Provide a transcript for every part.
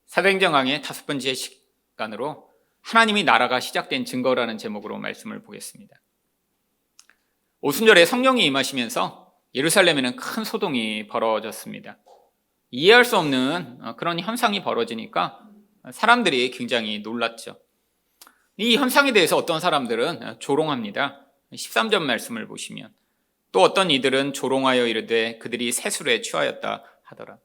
사도행전 강의 5번째 시간으로 하나님이 나라가 시작된 증거라는 제목으로 말씀을 보겠습니다. 오순절에 성령이 임하시면서 예루살렘에는 큰 소동이 벌어졌습니다. 이해할 수 없는 그런 현상이 벌어지니까 사람들이 굉장히 놀랐죠. 이 현상에 대해서 어떤 사람들은 조롱합니다. 13절 말씀을 보시면 또 어떤 이들은 조롱하여 이르되 그들이 새술에 취하였다 하더라.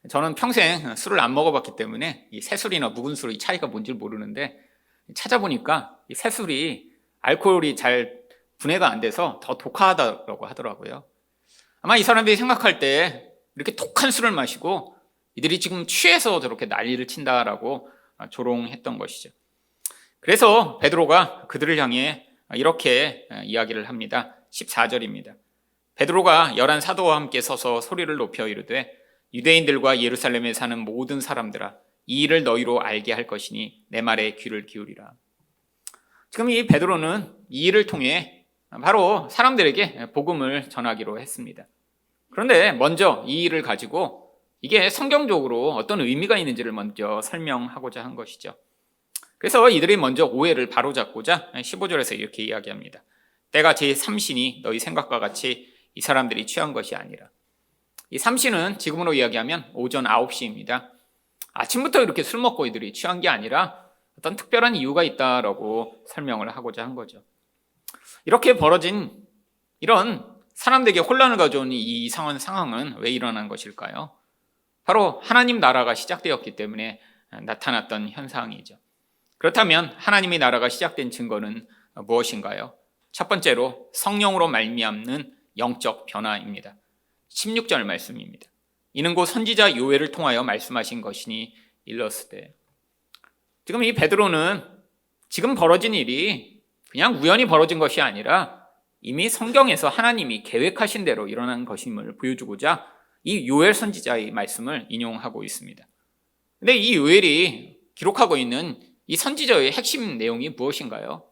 저는 평생 술을 안 먹어봤기 때문에 이 새술이나 묵은 술의 차이가 뭔지 모르는데 찾아보니까 이 새술이 알코올이 잘 분해가 안 돼서 더 독하다고 하더라고요. 아마 이 사람들이 생각할 때 이렇게 독한 술을 마시고 이들이 지금 취해서 저렇게 난리를 친다라고 조롱했던 것이죠. 그래서 베드로가 그들을 향해 이렇게 이야기를 합니다. 14절입니다. 베드로가 11 사도와 함께 서서 소리를 높여 이르되 유대인들과 예루살렘에 사는 모든 사람들아 이 일을 너희로 알게 할 것이니 내 말에 귀를 기울이라. 지금 이 베드로는 이 일을 통해 바로 사람들에게 복음을 전하기로 했습니다. 그런데 먼저 이 일을 가지고 이게 성경적으로 어떤 의미가 있는지를 먼저 설명하고자 한 것이죠. 그래서 이들이 먼저 오해를 바로잡고자 15절에서 이렇게 이야기합니다. 때가 제3신이 너희 생각과 같이 이 사람들이 취한 것이 아니라. 이 3신은 지금으로 이야기하면 오전 9시입니다. 아침부터 이렇게 술 먹고 이들이 취한 게 아니라 어떤 특별한 이유가 있다라고 설명을 하고자 한 거죠. 이렇게 벌어진 이런 사람들에게 혼란을 가져온 이 이상한 상황은 왜 일어난 것일까요? 바로 하나님 나라가 시작되었기 때문에 나타났던 현상이죠. 그렇다면 하나님의 나라가 시작된 증거는 무엇인가요? 첫 번째로 성령으로 말미암는 영적 변화입니다. 16절 말씀입니다. 이는 곧 선지자 요엘을 통하여 말씀하신 것이니 일렀으되. 지금 이 베드로는 지금 벌어진 일이 그냥 우연히 벌어진 것이 아니라 이미 성경에서 하나님이 계획하신 대로 일어난 것임을 보여주고자 이 요엘 선지자의 말씀을 인용하고 있습니다. 근데 이 요엘이 기록하고 있는 이 선지자의 핵심 내용이 무엇인가요?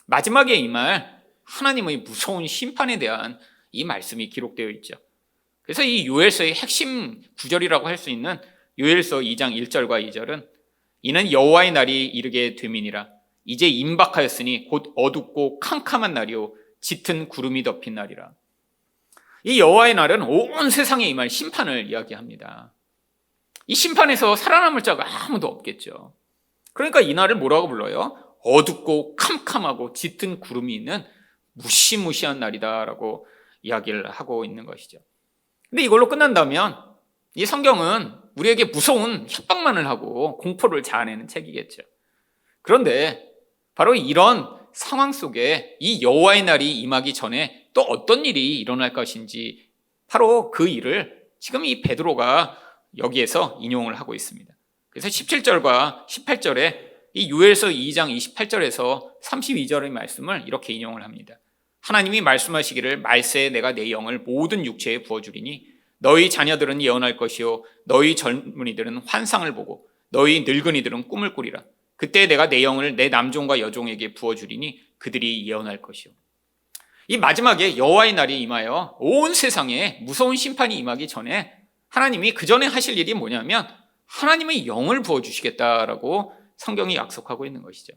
마지막에 임할 하나님의 무서운 심판에 대한 이 말씀이 기록되어 있죠. 그래서 이 요엘서의 핵심 구절이라고 할 수 있는 요엘서 2장 1절과 2절은 이는 여호와의 날이 이르게 됨이니라. 이제 임박하였으니 곧 어둡고 캄캄한 날이요 짙은 구름이 덮인 날이라. 이 여호와의 날은 온 세상에 임할 심판을 이야기합니다. 이 심판에서 살아남을 자가 아무도 없겠죠. 그러니까 이 날을 뭐라고 불러요? 어둡고 캄캄하고 짙은 구름이 있는 무시무시한 날이다라고 이야기를 하고 있는 것이죠. 근데 이걸로 끝난다면 이 성경은 우리에게 무서운 협박만을 하고 공포를 자아내는 책이겠죠. 그런데 바로 이런 상황 속에 이 여호와의 날이 임하기 전에 또 어떤 일이 일어날 것인지 바로 그 일을 지금 이 베드로가 여기에서 인용을 하고 있습니다. 그래서 17절과 18절에 이 요엘서 2장 28절에서 32절의 말씀을 이렇게 인용을 합니다. 하나님이 말씀하시기를 말세에 내가 내 영을 모든 육체에 부어주리니 너희 자녀들은 예언할 것이요 너희 젊은이들은 환상을 보고 너희 늙은이들은 꿈을 꾸리라. 그때 내가 내 영을 내 남종과 여종에게 부어주리니 그들이 예언할 것이요. 이 마지막에 여호와의 날이 임하여 온 세상에 무서운 심판이 임하기 전에 하나님이 그 전에 하실 일이 뭐냐면 하나님의 영을 부어주시겠다라고 성경이 약속하고 있는 것이죠.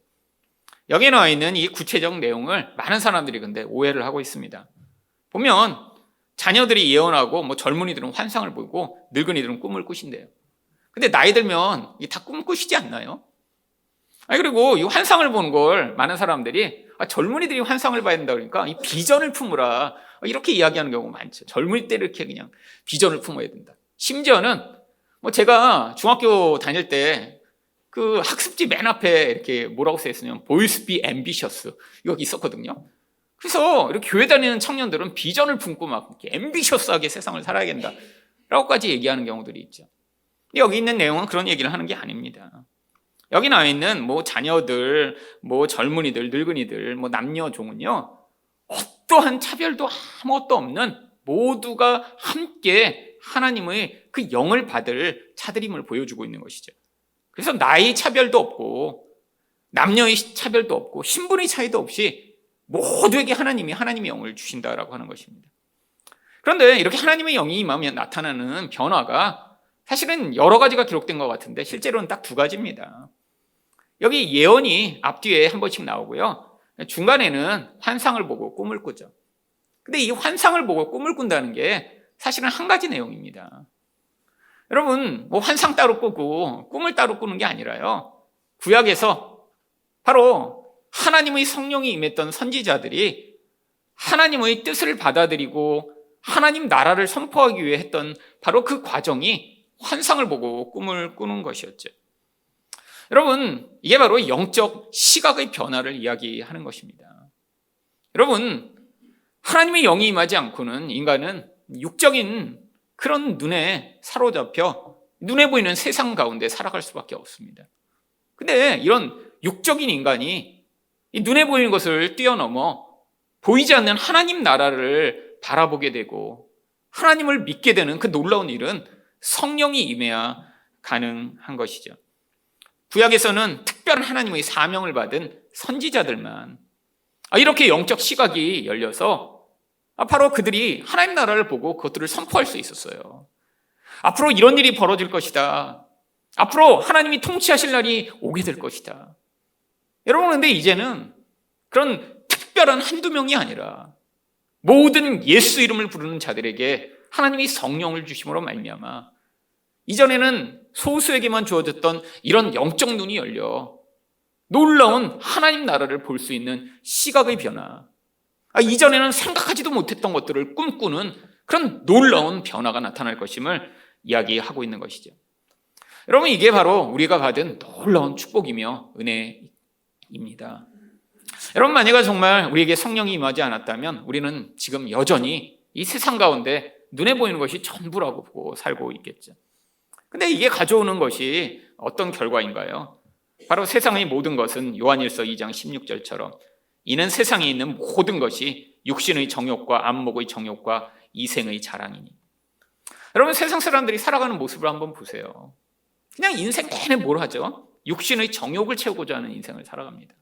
여기에 나와 있는 이 구체적 내용을 많은 사람들이 근데 오해를 하고 있습니다. 보면 자녀들이 예언하고 젊은이들은 환상을 보고 늙은이들은 꿈을 꾸신대요. 근데 나이 들면 다 꿈 꾸시지 않나요? 그리고 이 환상을 보는 걸 많은 사람들이 젊은이들이 환상을 봐야 된다 그러니까 이 비전을 품으라 이렇게 이야기하는 경우가 많죠. 젊을 때 이렇게 그냥 비전을 품어야 된다. 심지어는 제가 중학교 다닐 때 그 학습지 맨 앞에 이렇게 뭐라고 써 있으면 Boys be ambitious 이거 있었거든요. 그래서 이렇게 교회 다니는 청년들은 비전을 품고 막 이렇게 앰비셔스하게 세상을 살아야 된다라고까지 얘기하는 경우들이 있죠. 여기 있는 내용은 그런 얘기를 하는 게 아닙니다. 여기 나와 있는 자녀들, 젊은이들, 늙은이들, 남녀 종은요 어떠한 차별도 아무것도 없는 모두가 함께 하나님의 그 영을 받을 자들임을 보여주고 있는 것이죠. 그래서 나이 차별도 없고 남녀의 차별도 없고 신분의 차이도 없이 모두에게 하나님이 하나님의 영을 주신다라고 하는 것입니다. 그런데 이렇게 하나님의 영이 임하면 나타나는 변화가 사실은 여러 가지가 기록된 것 같은데 실제로는 딱 두 가지입니다. 여기 예언이 앞뒤에 한 번씩 나오고요. 중간에는 환상을 보고 꿈을 꾸죠. 근데 이 환상을 보고 꿈을 꾼다는 게 사실은 한 가지 내용입니다. 여러분, 뭐 환상 따로 꾸고 꿈을 따로 꾸는 게 아니라요. 구약에서 바로 하나님의 성령이 임했던 선지자들이 하나님의 뜻을 받아들이고 하나님 나라를 선포하기 위해 했던 바로 그 과정이 환상을 보고 꿈을 꾸는 것이었죠. 여러분, 이게 바로 영적 시각의 변화를 이야기하는 것입니다. 여러분, 하나님의 영이 임하지 않고는 인간은 육적인 그런 눈에 사로잡혀 눈에 보이는 세상 가운데 살아갈 수밖에 없습니다. 근데 이런 육적인 인간이 이 눈에 보이는 것을 뛰어넘어 보이지 않는 하나님 나라를 바라보게 되고 하나님을 믿게 되는 그 놀라운 일은 성령이 임해야 가능한 것이죠. 구약에서는 특별한 하나님의 사명을 받은 선지자들만 이렇게 영적 시각이 열려서 바로 그들이 하나님 나라를 보고 그것들을 선포할 수 있었어요. 앞으로 이런 일이 벌어질 것이다. 앞으로 하나님이 통치하실 날이 오게 될 것이다. 여러분, 그런데 이제는 그런 특별한 한두 명이 아니라 모든 예수 이름을 부르는 자들에게 하나님이 성령을 주심으로 말미암아 이전에는 소수에게만 주어졌던 이런 영적 눈이 열려 놀라운 하나님 나라를 볼 수 있는 시각의 변화, 이전에는 생각하지도 못했던 것들을 꿈꾸는 그런 놀라운 변화가 나타날 것임을 이야기하고 있는 것이죠. 여러분, 이게 바로 우리가 받은 놀라운 축복이며 은혜입니다. 여러분, 만약에 정말 우리에게 성령이 임하지 않았다면 우리는 지금 여전히 이 세상 가운데 눈에 보이는 것이 전부라고 보고 살고 있겠죠. 근데 이게 가져오는 것이 어떤 결과인가요? 바로 세상의 모든 것은 요한일서 2장 16절처럼 이는 세상에 있는 모든 것이 육신의 정욕과 안목의 정욕과 이생의 자랑이니. 여러분, 세상 사람들이 살아가는 모습을 한번 보세요. 그냥 인생 내내 뭘 하죠? 육신의 정욕을 채우고자 하는 인생을 살아갑니다.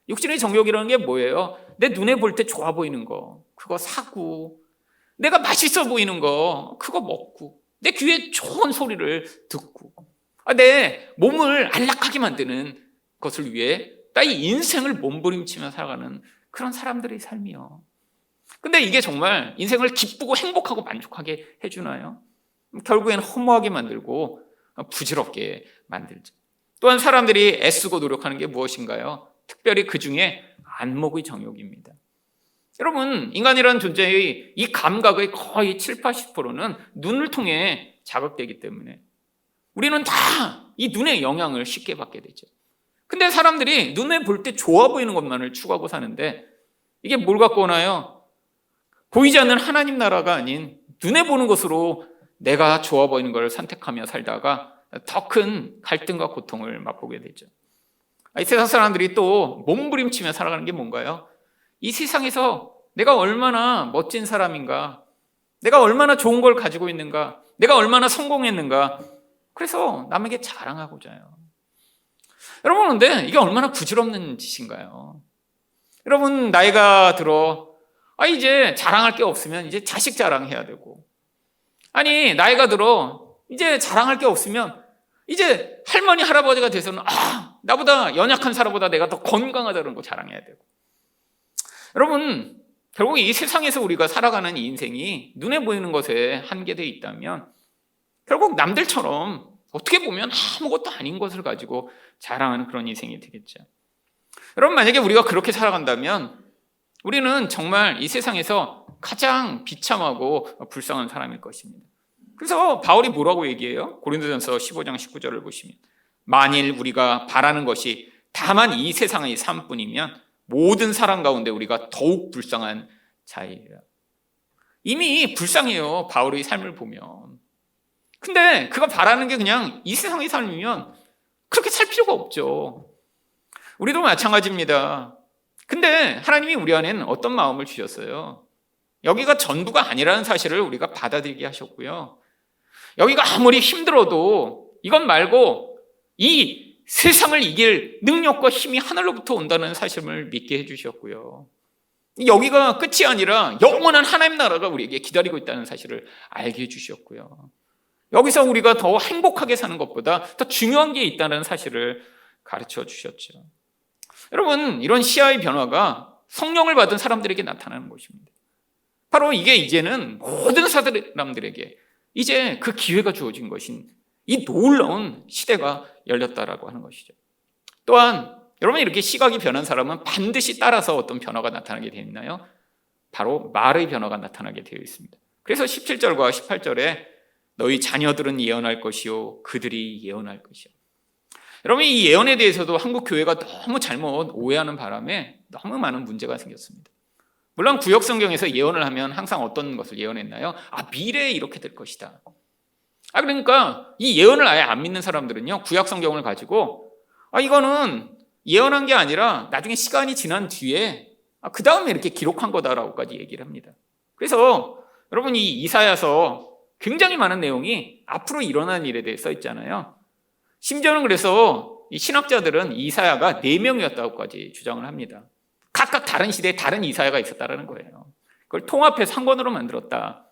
육신의 정욕이라는 게 뭐예요? 내 눈에 볼 때 좋아 보이는 거 그거 사고, 내가 맛있어 보이는 거 그거 먹고, 내 귀에 좋은 소리를 듣고, 내 몸을 안락하게 만드는 것을 위해 나의 인생을 몸부림치며 살아가는 그런 사람들의 삶이요. 근데 이게 정말 인생을 기쁘고 행복하고 만족하게 해주나요? 결국엔 허무하게 만들고 부질없게 만들죠. 또한 사람들이 애쓰고 노력하는 게 무엇인가요? 특별히 그 중에 안목의 정욕입니다. 여러분, 인간이라는 존재의 이 감각의 거의 7, 80%는 눈을 통해 자극되기 때문에 우리는 다 이 눈의 영향을 쉽게 받게 되죠. 근데 사람들이 눈에 볼 때 좋아 보이는 것만을 추구하고 사는데 이게 뭘 갖고 오나요? 보이지 않는 하나님 나라가 아닌 눈에 보는 것으로 내가 좋아 보이는 것을 선택하며 살다가 더 큰 갈등과 고통을 맛보게 되죠. 이 세상 사람들이 또 몸부림치며 살아가는 게 뭔가요? 이 세상에서 내가 얼마나 멋진 사람인가, 내가 얼마나 좋은 걸 가지고 있는가, 내가 얼마나 성공했는가, 그래서 남에게 자랑하고자 해요. 여러분, 그런데 이게 얼마나 부질없는 짓인가요? 여러분, 나이가 들어 이제 자랑할 게 없으면 이제 자식 자랑해야 되고, 아니 나이가 들어 이제 자랑할 게 없으면 이제 할머니 할아버지가 돼서는 나보다 연약한 사람보다 내가 더 건강하다는 거 자랑해야 되고. 여러분, 결국 이 세상에서 우리가 살아가는 이 인생이 눈에 보이는 것에 한계되어 있다면 결국 남들처럼 어떻게 보면 아무것도 아닌 것을 가지고 자랑하는 그런 인생이 되겠죠. 여러분, 만약에 우리가 그렇게 살아간다면 우리는 정말 이 세상에서 가장 비참하고 불쌍한 사람일 것입니다. 그래서 바울이 뭐라고 얘기해요? 고린도전서 15장 19절을 보시면 만일 우리가 바라는 것이 다만 이 세상의 삶뿐이면 모든 사람 가운데 우리가 더욱 불쌍한 자이에요. 이미 불쌍해요, 바울의 삶을 보면. 근데 그가 바라는 게 그냥 이 세상의 삶이면 그렇게 살 필요가 없죠. 우리도 마찬가지입니다. 근데 하나님이 우리 안에는 어떤 마음을 주셨어요? 여기가 전부가 아니라는 사실을 우리가 받아들이게 하셨고요. 여기가 아무리 힘들어도 이것 말고 이 세상을 이길 능력과 힘이 하늘로부터 온다는 사실을 믿게 해주셨고요. 여기가 끝이 아니라 영원한 하나님 나라가 우리에게 기다리고 있다는 사실을 알게 해주셨고요. 여기서 우리가 더 행복하게 사는 것보다 더 중요한 게 있다는 사실을 가르쳐 주셨죠. 여러분, 이런 시야의 변화가 성령을 받은 사람들에게 나타나는 것입니다. 바로 이게 이제는 모든 사람들에게 이제 그 기회가 주어진 것인 이 놀라운 시대가 열렸다라고 하는 것이죠. 또한 여러분, 이렇게 시각이 변한 사람은 반드시 따라서 어떤 변화가 나타나게 되어 있나요? 바로 말의 변화가 나타나게 되어 있습니다. 그래서 17절과 18절에 너희 자녀들은 예언할 것이요 그들이 예언할 것이요. 여러분, 이 예언에 대해서도 한국 교회가 너무 잘못 오해하는 바람에 너무 많은 문제가 생겼습니다. 물론 구약 성경에서 예언을 하면 항상 어떤 것을 예언했나요? 미래에 이렇게 될 것이다. 그러니까 이 예언을 아예 안 믿는 사람들은요, 구약 성경을 가지고 이거는 예언한 게 아니라 나중에 시간이 지난 뒤에 그 다음에 이렇게 기록한 거다라고까지 얘기를 합니다. 그래서 여러분, 이 이사야서 굉장히 많은 내용이 앞으로 일어난 일에 대해 써 있잖아요. 심지어는 그래서 이 신학자들은 이사야가 4명이었다고까지 주장을 합니다. 각각 다른 시대에 다른 이사야가 있었다는 거예요. 그걸 통합해서 한 권으로 만들었다.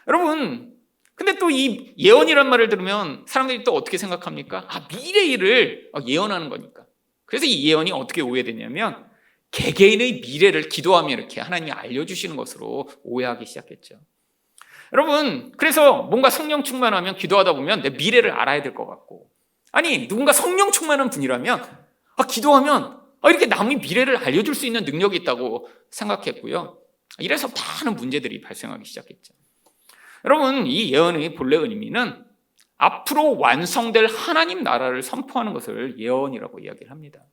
여러분, 근데 또 이 예언이란 말을 들으면 사람들이 또 어떻게 생각합니까? 미래 일을 예언하는 거니까. 그래서 이 예언이 어떻게 오해되냐면 개개인의 미래를 기도하며 이렇게 하나님이 알려주시는 것으로 오해하기 시작했죠. 여러분, 그래서 뭔가 성령 충만하면 기도하다 보면 내 미래를 알아야 될 것 같고, 누군가 성령 충만한 분이라면 기도하면 이렇게 남의 미래를 알려줄 수 있는 능력이 있다고 생각했고요. 이래서 많은 문제들이 발생하기 시작했죠. 여러분, 이 예언의 본래 의미는 앞으로 완성될 하나님 나라를 선포하는 것을 예언이라고 이야기를 합니다.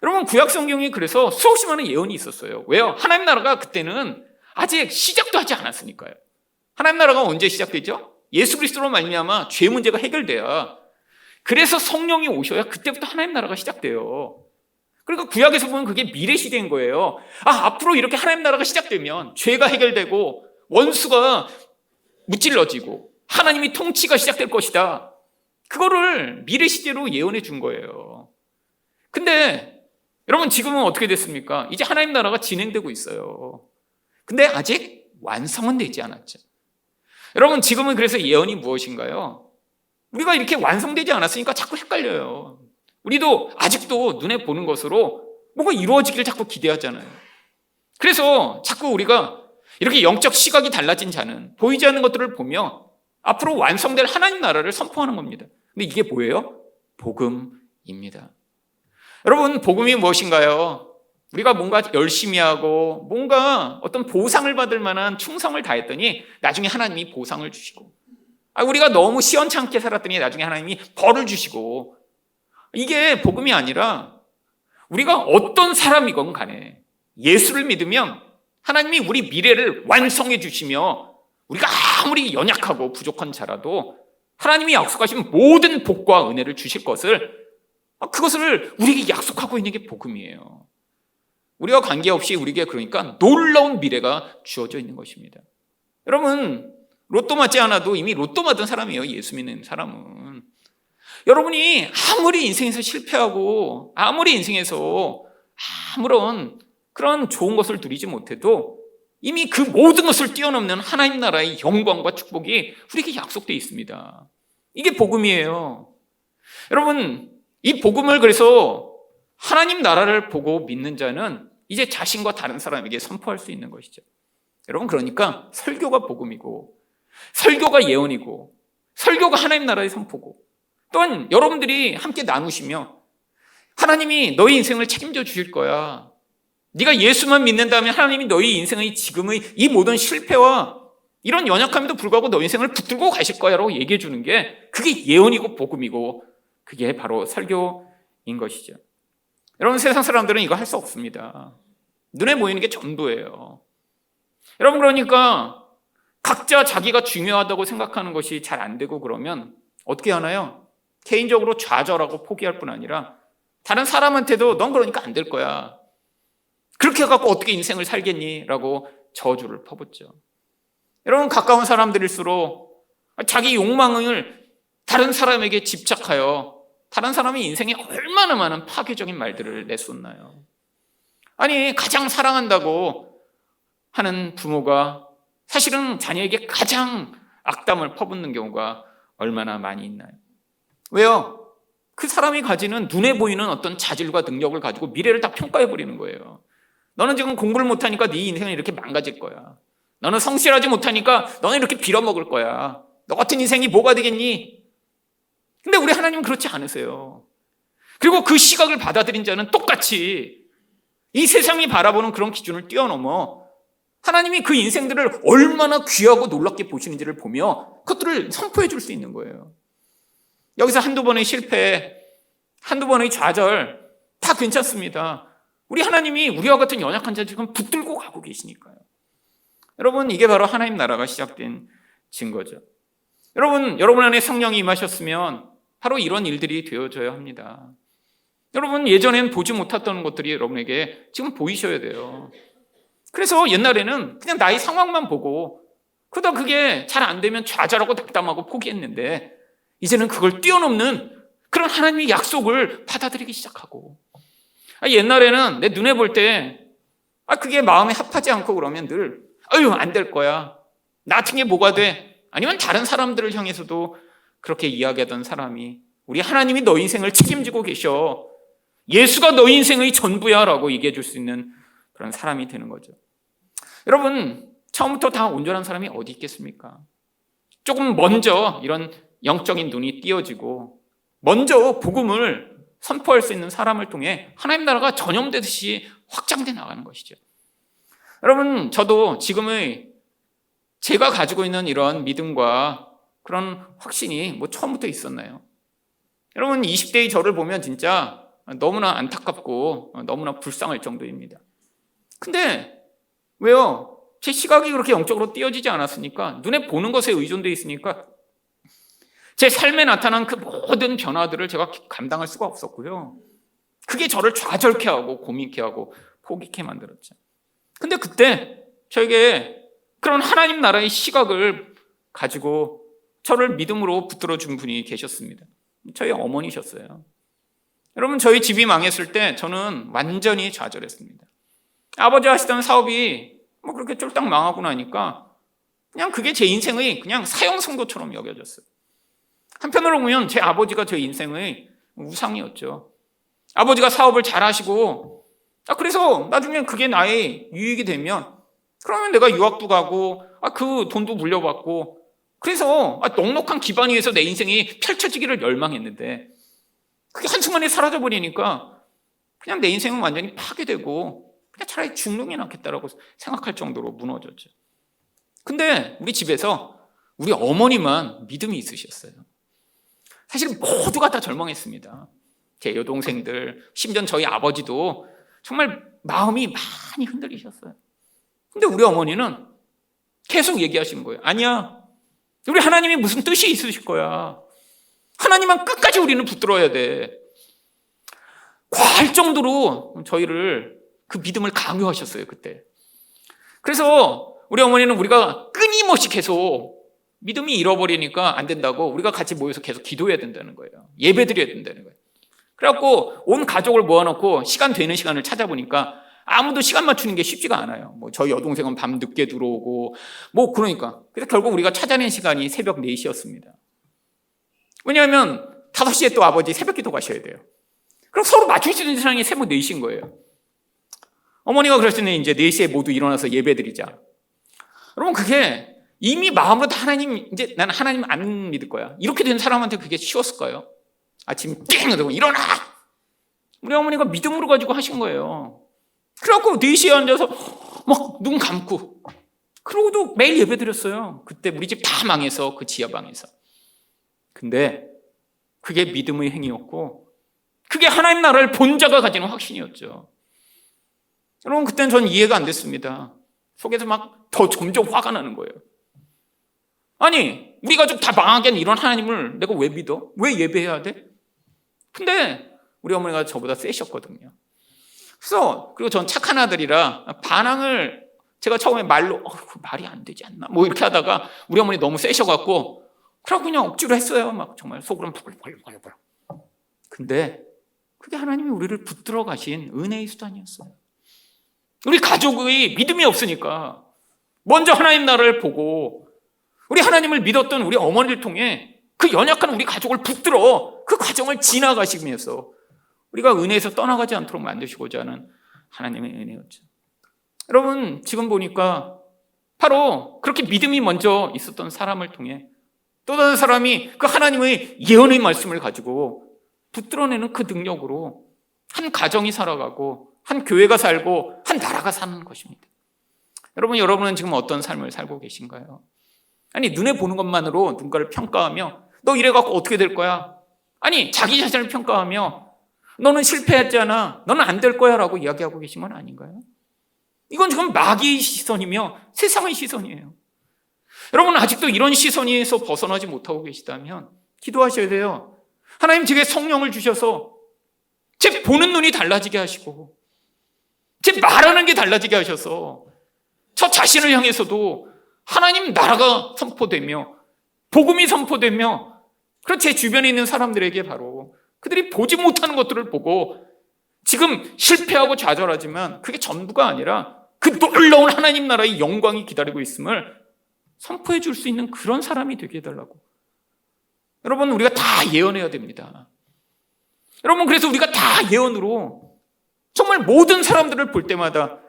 여러분, 구약 성경이 그래서 수없이 많은 예언이 있었어요. 왜요? 하나님 나라가 그때는 아직 시작도 하지 않았으니까요. 하나님 나라가 언제 시작되죠? 예수 그리스도로 말미암아 죄 문제가 해결돼야, 그래서 성령이 오셔야 그때부터 하나님 나라가 시작돼요. 그러니까 구약에서 보면 그게 미래 시대인 거예요. 앞으로 이렇게 하나님 나라가 시작되면 죄가 해결되고 원수가 무찔러지고 하나님이 통치가 시작될 것이다. 그거를 미래 시대로 예언해 준 거예요. 근데 여러분, 지금은 어떻게 됐습니까? 이제 하나님 나라가 진행되고 있어요. 근데 아직 완성은 되지 않았죠. 여러분, 지금은 그래서 예언이 무엇인가요? 우리가 이렇게 완성되지 않았으니까 자꾸 헷갈려요. 우리도 아직도 눈에 보는 것으로 뭔가 이루어지기를 자꾸 기대하잖아요. 그래서 자꾸 우리가 이렇게 영적 시각이 달라진 자는 보이지 않는 것들을 보며 앞으로 완성될 하나님 나라를 선포하는 겁니다. 근데 이게 뭐예요? 복음입니다. 여러분, 복음이 무엇인가요? 우리가 뭔가 열심히 하고 뭔가 어떤 보상을 받을 만한 충성을 다했더니 나중에 하나님이 보상을 주시고, 우리가 너무 시원찮게 살았더니 나중에 하나님이 벌을 주시고, 이게 복음이 아니라 우리가 어떤 사람이건 간에 예수를 믿으면 하나님이 우리 미래를 완성해 주시며, 우리가 아무리 연약하고 부족한 자라도 하나님이 약속하신 모든 복과 은혜를 주실 것을, 그것을 우리에게 약속하고 있는 게 복음이에요. 우리와 관계없이 우리에게 그러니까 놀라운 미래가 주어져 있는 것입니다. 여러분, 로또 맞지 않아도 이미 로또 맞은 사람이에요. 예수 믿는 사람은. 여러분이 아무리 인생에서 실패하고 아무리 인생에서 아무런 그런 좋은 것을 누리지 못해도 이미 그 모든 것을 뛰어넘는 하나님 나라의 영광과 축복이 우리에게 약속되어 있습니다. 이게 복음이에요. 여러분, 이 복음을 그래서 하나님 나라를 보고 믿는 자는 이제 자신과 다른 사람에게 선포할 수 있는 것이죠. 여러분, 그러니까 설교가 복음이고, 설교가 예언이고, 설교가 하나님 나라의 선포고, 또한 여러분들이 함께 나누시며 하나님이 너희 인생을 책임져 주실 거야. 네가 예수만 믿는다면 하나님이 너희 인생의 지금의 이 모든 실패와 이런 연약함에도 불구하고 너희 인생을 붙들고 가실 거야 라고 얘기해 주는 게, 그게 예언이고 복음이고, 그게 바로 설교인 것이죠. 여러분, 세상 사람들은 이거 할 수 없습니다. 눈에 보이는 게 전부예요. 여러분, 그러니까 각자 자기가 중요하다고 생각하는 것이 잘 안 되고 그러면 어떻게 하나요? 개인적으로 좌절하고 포기할 뿐 아니라 다른 사람한테도 넌 그러니까 안 될 거야, 그렇게 해갖고 어떻게 인생을 살겠니? 라고 저주를 퍼붓죠. 여러분, 가까운 사람들일수록 자기 욕망을 다른 사람에게 집착하여 다른 사람의 인생에 얼마나 많은 파괴적인 말들을 내쏟나요? 가장 사랑한다고 하는 부모가 사실은 자녀에게 가장 악담을 퍼붓는 경우가 얼마나 많이 있나요? 왜요? 그 사람이 가지는 눈에 보이는 어떤 자질과 능력을 가지고 미래를 다 평가해버리는 거예요. 너는 지금 공부를 못하니까 네 인생은 이렇게 망가질 거야. 너는 성실하지 못하니까 너는 이렇게 빌어먹을 거야. 너 같은 인생이 뭐가 되겠니? 근데 우리 하나님은 그렇지 않으세요. 그리고 그 시각을 받아들인 자는 똑같이 이 세상이 바라보는 그런 기준을 뛰어넘어 하나님이 그 인생들을 얼마나 귀하고 놀랍게 보시는지를 보며 그것들을 선포해 줄 수 있는 거예요. 여기서 한두 번의 실패, 한두 번의 좌절 다 괜찮습니다. 우리 하나님이 우리와 같은 연약한 자 지금 붙들고 가고 계시니까요. 여러분, 이게 바로 하나님 나라가 시작된 증거죠. 여러분 안에 성령이 임하셨으면 바로 이런 일들이 되어져야 합니다. 여러분, 예전엔 보지 못했던 것들이 여러분에게 지금 보이셔야 돼요. 그래서 옛날에는 그냥 나의 상황만 보고 그러다 그게 잘 안 되면 좌절하고 낙담하고 포기했는데 이제는 그걸 뛰어넘는 그런 하나님의 약속을 받아들이기 시작하고, 옛날에는 내 눈에 볼 때 그게 마음에 합하지 않고 그러면 늘 안 될 거야. 나 같은 게 뭐가 돼? 아니면 다른 사람들을 향해서도 그렇게 이야기하던 사람이 우리 하나님이 너 인생을 책임지고 계셔. 예수가 너 인생의 전부야 라고 얘기해 줄 수 있는 그런 사람이 되는 거죠. 여러분, 처음부터 다 온전한 사람이 어디 있겠습니까? 조금 먼저 이런 영적인 눈이 띄어지고 먼저 복음을 선포할 수 있는 사람을 통해 하나님 나라가 전염되듯이 확장돼 나가는 것이죠. 여러분, 저도 지금의 제가 가지고 있는 이런 믿음과 그런 확신이 처음부터 있었나요? 여러분, 20대의 저를 보면 진짜 너무나 안타깝고 너무나 불쌍할 정도입니다. 근데 왜요? 제 시각이 그렇게 영적으로 띄어지지 않았으니까, 눈에 보는 것에 의존되어 있으니까 제 삶에 나타난 그 모든 변화들을 제가 감당할 수가 없었고요. 그게 저를 좌절케 하고 고민케 하고 포기케 만들었죠. 근데 그때 저에게 그런 하나님 나라의 시각을 가지고 저를 믿음으로 붙들어 준 분이 계셨습니다. 저희 어머니셨어요. 여러분, 저희 집이 망했을 때 저는 완전히 좌절했습니다. 아버지 하시던 사업이 그렇게 쫄딱 망하고 나니까 그냥 그게 제 인생의 그냥 사형선고처럼 여겨졌어요. 한편으로 보면 제 아버지가 제 인생의 우상이었죠. 아버지가 사업을 잘 하시고 그래서 나중에 그게 나의 유익이 되면 그러면 내가 유학도 가고 그 돈도 물려받고 그래서 넉넉한 기반 위에서 내 인생이 펼쳐지기를 열망했는데 그게 한순간에 사라져버리니까 그냥 내 인생은 완전히 파괴되고 그냥 차라리 죽는 게 낫겠다라고 생각할 정도로 무너졌죠. 근데 우리 집에서 우리 어머니만 믿음이 있으셨어요. 사실 모두가 다 절망했습니다. 제 여동생들, 심지어 저희 아버지도 정말 마음이 많이 흔들리셨어요. 근데 우리 어머니는 계속 얘기하시는 거예요. 아니야, 우리 하나님이 무슨 뜻이 있으실 거야. 하나님만 끝까지 우리는 붙들어야 돼. 과할 정도로 저희를 그 믿음을 강요하셨어요, 그때. 그래서 우리 어머니는 우리가 끊임없이 계속 믿음이 잃어버리니까 안 된다고 우리가 같이 모여서 계속 기도해야 된다는 거예요. 예배드려야 된다는 거예요. 그래갖고 온 가족을 모아놓고 시간 되는 시간을 찾아보니까 아무도 시간 맞추는 게 쉽지가 않아요. 저희 여동생은 밤 늦게 들어오고 그러니까. 그래서 결국 우리가 찾아낸 시간이 새벽 4시였습니다. 왜냐하면 5시에 또 아버지 새벽 기도 가셔야 돼요. 그럼 서로 맞출 수 있는 시간이 새벽 4시인 거예요. 어머니가 그러시네, 이제 4시에 모두 일어나서 예배드리자. 여러분, 그게 이미 마음으로 하나님, 이제 나는 하나님 안 믿을 거야. 이렇게 된 사람한테 그게 쉬웠을까요? 아침 띵! 이러고 일어나! 우리 어머니가 믿음으로 가지고 하신 거예요. 그래갖고 4시에 앉아서 눈 감고 그러고도 매일 예배 드렸어요. 그때 우리 집 다 망해서 그 지하방에서. 근데 그게 믿음의 행위였고 그게 하나님 나라를 본 자가 가지는 확신이었죠. 여러분, 그때는 전 이해가 안 됐습니다. 속에서 더 점점 화가 나는 거예요. 아니, 우리 가족 다 망하게 한 이런 하나님을 내가 왜 믿어? 왜 예배해야 돼? 근데 우리 어머니가 저보다 세셨거든요. 그리고 전 착한 아들이라 반항을 제가 처음에 말로 말이 안 되지 않나 이렇게 하다가 우리 어머니 너무 세셔갖고 그러고 그냥 억지로 했어요. 정말 속으로는 벌벌벌벌. 근데 그게 하나님이 우리를 붙들어 가신 은혜의 수단이었어요. 우리 가족의 믿음이 없으니까 먼저 하나님 나라를 보고 우리 하나님을 믿었던 우리 어머니를 통해 그 연약한 우리 가족을 붙들어 그 과정을 지나가시면서 우리가 은혜에서 떠나가지 않도록 만드시고자 하는 하나님의 은혜였죠. 여러분, 지금 보니까 바로 그렇게 믿음이 먼저 있었던 사람을 통해 또 다른 사람이 그 하나님의 예언의 말씀을 가지고 붙들어내는 그 능력으로 한 가정이 살아가고 한 교회가 살고 한 나라가 사는 것입니다. 여러분은 지금 어떤 삶을 살고 계신가요? 아니, 눈에 보는 것만으로 누군가를 평가하며 너 이래갖고 어떻게 될 거야? 아니, 자기 자신을 평가하며 너는 실패했잖아, 너는 안 될 거야 라고 이야기하고 계신 건 아닌가요? 이건 지금 마귀의 시선이며 세상의 시선이에요. 여러분, 아직도 이런 시선에서 벗어나지 못하고 계시다면 기도하셔야 돼요. 하나님, 제게 성령을 주셔서 제 보는 눈이 달라지게 하시고 제 말하는 게 달라지게 하셔서 저 자신을 향해서도 하나님 나라가 선포되며 복음이 선포되며 그런 제 주변에 있는 사람들에게 바로 그들이 보지 못하는 것들을 보고 지금 실패하고 좌절하지만 그게 전부가 아니라 그 놀라운 하나님 나라의 영광이 기다리고 있음을 선포해 줄 수 있는 그런 사람이 되게 해달라고. 여러분, 우리가 다 예언해야 됩니다. 여러분, 그래서 우리가 다 예언으로 정말 모든 사람들을 볼 때마다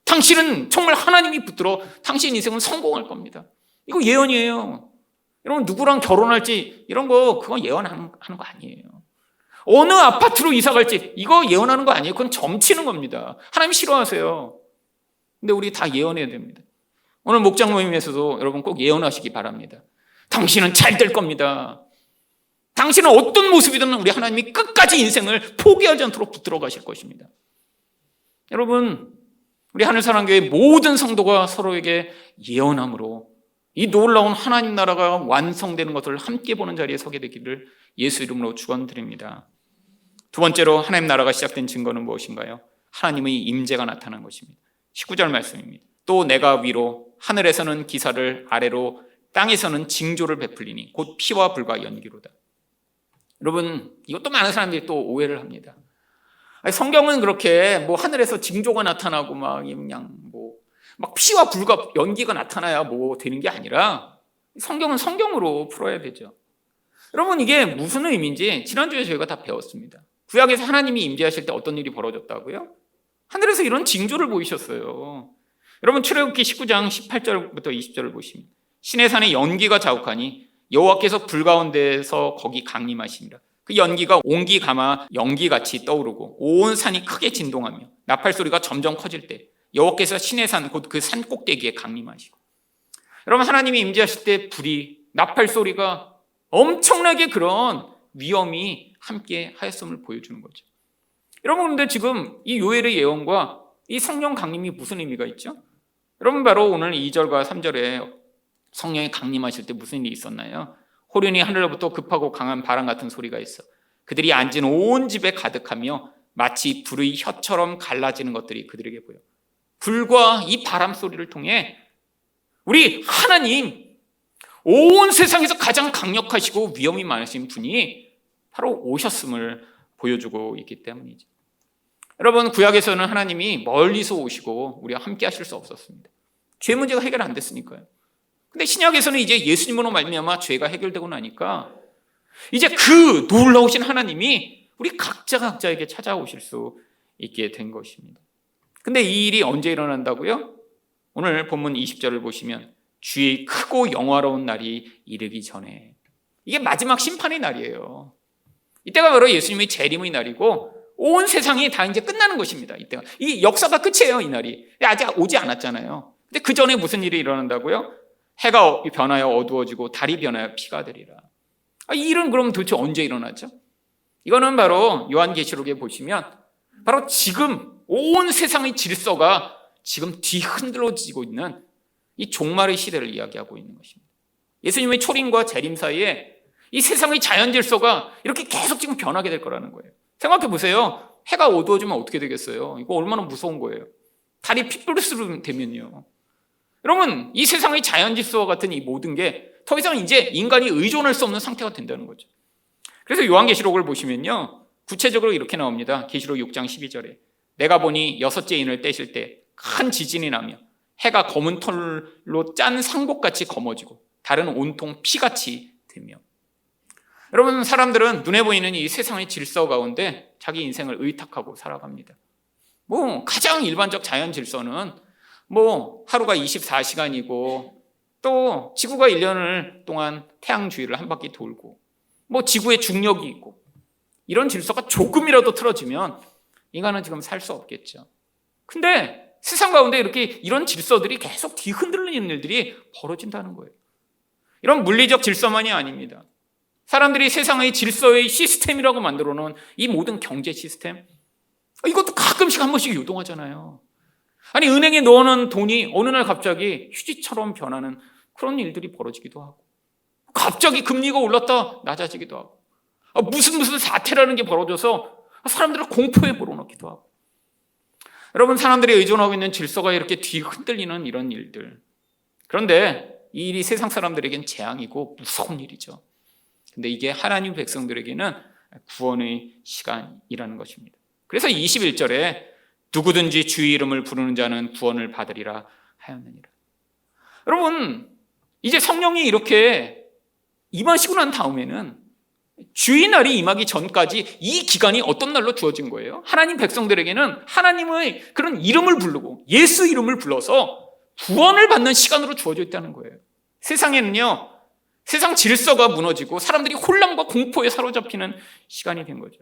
당신은 정말 하나님이 붙들어 당신 인생은 성공할 겁니다. 이거 예언이에요. 여러분, 누구랑 결혼할지 이런 거 그건 예언하는 거 아니에요. 어느 아파트로 이사 갈지 이거 예언하는 거 아니에요. 그건 점치는 겁니다. 하나님 싫어하세요. 근데 우리 다 예언해야 됩니다. 오늘 목장 모임에서도 여러분 꼭 예언하시기 바랍니다. 당신은 잘 될 겁니다. 당신은 어떤 모습이든 우리 하나님이 끝까지 인생을 포기하지 않도록 붙들어 가실 것입니다. 여러분, 우리 하늘사랑교회 모든 성도가 서로에게 예언함으로 이 놀라운 하나님 나라가 완성되는 것을 함께 보는 자리에 서게 되기를 예수 이름으로 축원드립니다. 두 번째로 하나님 나라가 시작된 증거는 무엇인가요? 하나님의 임재가 나타난 것입니다. 19절 말씀입니다. 또 내가 위로 하늘에서는 기사를 아래로 땅에서는 징조를 베풀리니 곧 피와 불과 연기로다. 여러분, 이것도 많은 사람들이 또 오해를 합니다. 아니, 성경은 그렇게 뭐 하늘에서 징조가 나타나고 막 그냥 막 피와 불과 연기가 나타나야 뭐 되는 게 아니라 성경은 성경으로 풀어야 되죠. 여러분, 이게 무슨 의미인지 지난주에 저희가 다 배웠습니다. 구약에서 하나님이 임재하실 때 어떤 일이 벌어졌다고요? 하늘에서 이런 징조를 보이셨어요. 여러분, 출애굽기 19장 18절부터 20절을 보시면 시내 산에 연기가 자욱하니 여호와께서 불 가운데서 거기 강림하시니라. 그 연기가 온기 감아 연기같이 떠오르고 온 산이 크게 진동하며 나팔 소리가 점점 커질 때 여호와께서 시내 산 곧 그 산 꼭대기에 강림하시고. 여러분, 하나님이 임재하실 때 불이 나팔 소리가 엄청나게 그런 위엄이 함께 하였음을 보여주는 거죠. 여러분, 그런데 지금 이 요엘의 예언과 이 성령 강림이 무슨 의미가 있죠? 여러분, 바로 오늘 2절과 3절에 성령이 강림하실 때 무슨 일이 있었나요? 호련히 하늘로부터 급하고 강한 바람 같은 소리가 있어 그들이 앉은 온 집에 가득하며 마치 불의 혀처럼 갈라지는 것들이 그들에게 보여. 불과 이 바람 소리를 통해 우리 하나님, 온 세상에서 가장 강력하시고 위엄이 많으신 분이 바로 오셨음을 보여주고 있기 때문이죠. 여러분, 구약에서는 하나님이 멀리서 오시고 우리와 함께 하실 수 없었습니다. 죄 문제가 해결 안 됐으니까요. 근데 신약에서는 이제 예수님으로 말미암아 죄가 해결되고 나니까 이제 그 놀라우신 하나님이 우리 각자에게 찾아오실 수 있게 된 것입니다. 근데 이 일이 언제 일어난다고요? 오늘 본문 20절을 보시면 주의 크고 영화로운 날이 이르기 전에, 이게 마지막 심판의 날이에요. 이때가 바로 예수님의 재림의 날이고 온 세상이 다 이제 끝나는 것입니다. 이때가 이 역사가 끝이에요. 이 날이 아직 오지 않았잖아요. 근데 그 전에 무슨 일이 일어난다고요? 해가 변하여 어두워지고 달이 변하여 피가 되리라. 이 일은 그럼 도대체 언제 일어나죠? 이거는 바로 요한계시록에 보시면 바로 지금 온 세상의 질서가 지금 뒤흔들어지고 있는 이 종말의 시대를 이야기하고 있는 것입니다. 예수님의 초림과 재림 사이에 이 세상의 자연 질서가 이렇게 계속 지금 변하게 될 거라는 거예요. 생각해 보세요. 해가 어두워지면 어떻게 되겠어요? 이거 얼마나 무서운 거예요. 달이 핏불수로 되면요. 여러분, 이 세상의 자연 질서와 같은 이 모든 게 더 이상 이제 인간이 의존할 수 없는 상태가 된다는 거죠. 그래서 요한계시록을 보시면요, 구체적으로 이렇게 나옵니다. 계시록 6장 12절에 내가 보니 여섯째 인을 떼실 때 큰 지진이 나며 해가 검은 털로 짠 상곡같이 검어지고 다른 온통 피같이 되며. 여러분, 사람들은 눈에 보이는 이 세상의 질서 가운데 자기 인생을 의탁하고 살아갑니다. 가장 일반적 자연 질서는 하루가 24시간이고 또 지구가 1년을 동안 태양 주위를 한 바퀴 돌고 지구의 중력이 있고, 이런 질서가 조금이라도 틀어지면 인간은 지금 살 수 없겠죠. 근데 세상 가운데 이렇게 이런 질서들이 계속 뒤흔들리는 일들이 벌어진다는 거예요. 이런 물리적 질서만이 아닙니다. 사람들이 세상의 질서의 시스템이라고 만들어 놓은 이 모든 경제 시스템, 이것도 가끔씩 한 번씩 요동하잖아요. 아니, 은행에 넣어놓은 돈이 어느 날 갑자기 휴지처럼 변하는 그런 일들이 벌어지기도 하고, 갑자기 금리가 올랐다 낮아지기도 하고, 무슨 사태라는 게 벌어져서 사람들을 공포에 몰아넣기도 하고. 여러분, 사람들이 의존하고 있는 질서가 이렇게 뒤흔들리는 이런 일들, 그런데 이 일이 세상 사람들에겐 재앙이고 무서운 일이죠. 근데 이게 하나님 백성들에게는 구원의 시간이라는 것입니다. 그래서 21절에 누구든지 주의 이름을 부르는 자는 구원을 받으리라 하였느니라. 여러분, 이제 성령이 이렇게 임하시고 난 다음에는 주의 날이 임하기 전까지 이 기간이 어떤 날로 주어진 거예요? 하나님 백성들에게는 하나님의 그런 이름을 부르고 예수 이름을 불러서 구원을 받는 시간으로 주어져 있다는 거예요. 세상에는요, 세상 질서가 무너지고 사람들이 혼란과 공포에 사로잡히는 시간이 된 거죠.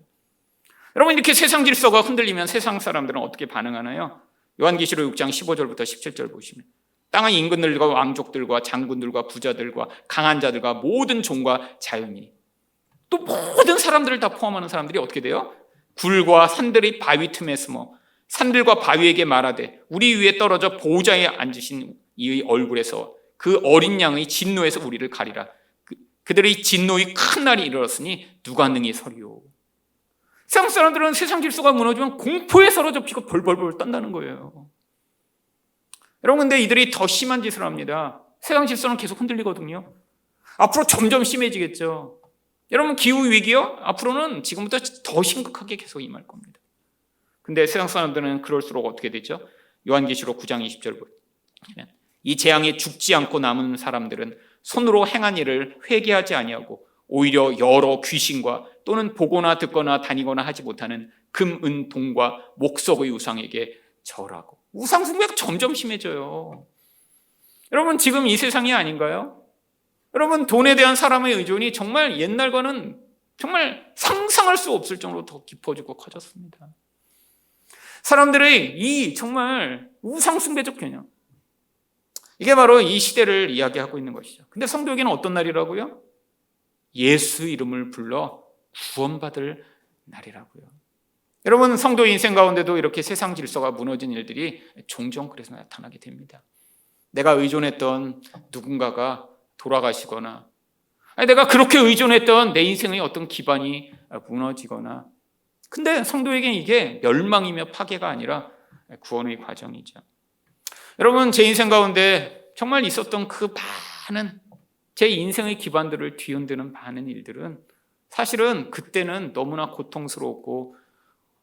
여러분, 이렇게 세상 질서가 흔들리면 세상 사람들은 어떻게 반응하나요? 요한계시록 6장 15절부터 17절 보시면, 땅의 임금들과 왕족들과 장군들과 부자들과 강한 자들과 모든 종과 자유인이, 또 모든 사람들을 다 포함하는 사람들이 어떻게 돼요? 굴과 산들의 바위 틈에 숨어 산들과 바위에게 말하되 우리 위에 떨어져 보호자에 앉으신 이의 얼굴에서 그 어린 양의 진노에서 우리를 가리라. 그들의 진노의 큰 날이 이르렀으니 누가 능히 서리요. 세상 사람들은 세상 질서가 무너지면 공포에 사로잡히고 벌벌벌 떤다는 거예요. 여러분, 근데 이들이 더 심한 짓을 합니다. 세상 질서는 계속 흔들리거든요. 앞으로 점점 심해지겠죠. 여러분, 기후위기요? 앞으로는 지금부터 더 심각하게 계속 임할 겁니다. 근데 세상 사람들은 그럴수록 어떻게 되죠? 요한계시록 9장 20절 보면, 이 재앙에 죽지 않고 남은 사람들은 손으로 행한 일을 회개하지 아니하고 오히려 여러 귀신과 또는 보거나 듣거나 다니거나 하지 못하는 금, 은, 동과 목석의 우상에게 절하고. 우상 숭배가 점점 심해져요. 여러분, 지금 이 세상이 아닌가요? 여러분, 돈에 대한 사람의 의존이 정말 옛날과는 정말 상상할 수 없을 정도로 더 깊어지고 커졌습니다. 사람들의 이 정말 우상숭배적 개념, 이게 바로 이 시대를 이야기하고 있는 것이죠. 근데 성도에게는 어떤 날이라고요? 예수 이름을 불러 구원받을 날이라고요. 여러분, 성도 인생 가운데도 이렇게 세상 질서가 무너진 일들이 종종 그래서 나타나게 됩니다. 내가 의존했던 누군가가 돌아가시거나, 내가 그렇게 의존했던 내 인생의 어떤 기반이 무너지거나. 근데 성도에게는 이게 멸망이며 파괴가 아니라 구원의 과정이죠. 여러분, 제 인생 가운데 정말 있었던 그 많은 제 인생의 기반들을 뒤흔드는 많은 일들은 사실은 그때는 너무나 고통스러웠고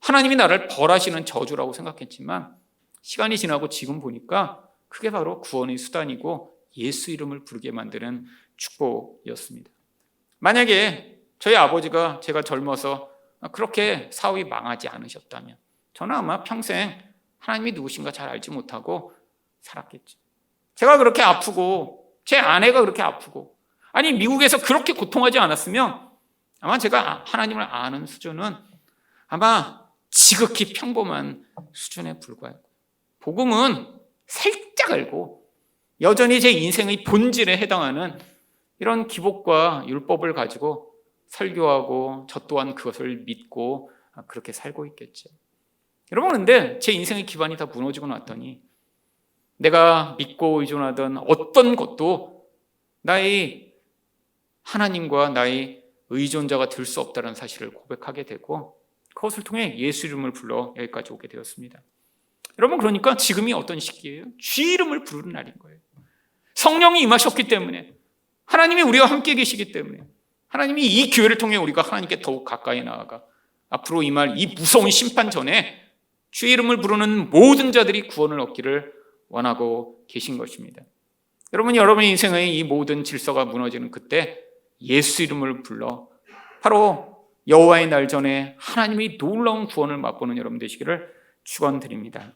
하나님이 나를 벌하시는 저주라고 생각했지만, 시간이 지나고 지금 보니까 그게 바로 구원의 수단이고 예수 이름을 부르게 만드는 축복이었습니다. 만약에 저희 아버지가 제가 젊어서 그렇게 사업이 망하지 않으셨다면 저는 아마 평생 하나님이 누구신가 잘 알지 못하고 살았겠죠. 제가 그렇게 아프고 제 아내가 그렇게 아프고, 아니 미국에서 그렇게 고통하지 않았으면 아마 제가 하나님을 아는 수준은 아마 지극히 평범한 수준에 불과해요. 복음은 살짝 알고 여전히 제 인생의 본질에 해당하는 이런 기복과 율법을 가지고 설교하고 저 또한 그것을 믿고 그렇게 살고 있겠죠. 여러분, 근데 제 인생의 기반이 다 무너지고 났더니 내가 믿고 의존하던 어떤 것도 나의 하나님과 나의 의존자가 될 수 없다는 사실을 고백하게 되고, 그것을 통해 예수 이름을 불러 여기까지 오게 되었습니다. 여러분, 그러니까 지금이 어떤 시기예요? 주 이름을 부르는 날인 거예요. 성령이 임하셨기 때문에, 하나님이 우리와 함께 계시기 때문에, 하나님이 이 기회를 통해 우리가 하나님께 더욱 가까이 나아가 앞으로 임할 이 무서운 심판 전에 주의 이름을 부르는 모든 자들이 구원을 얻기를 원하고 계신 것입니다. 여러분의 인생의 이 모든 질서가 무너지는 그때 예수 이름을 불러 바로 여호와의 날 전에 하나님이 놀라운 구원을 맛보는 여러분 되시기를 축원드립니다.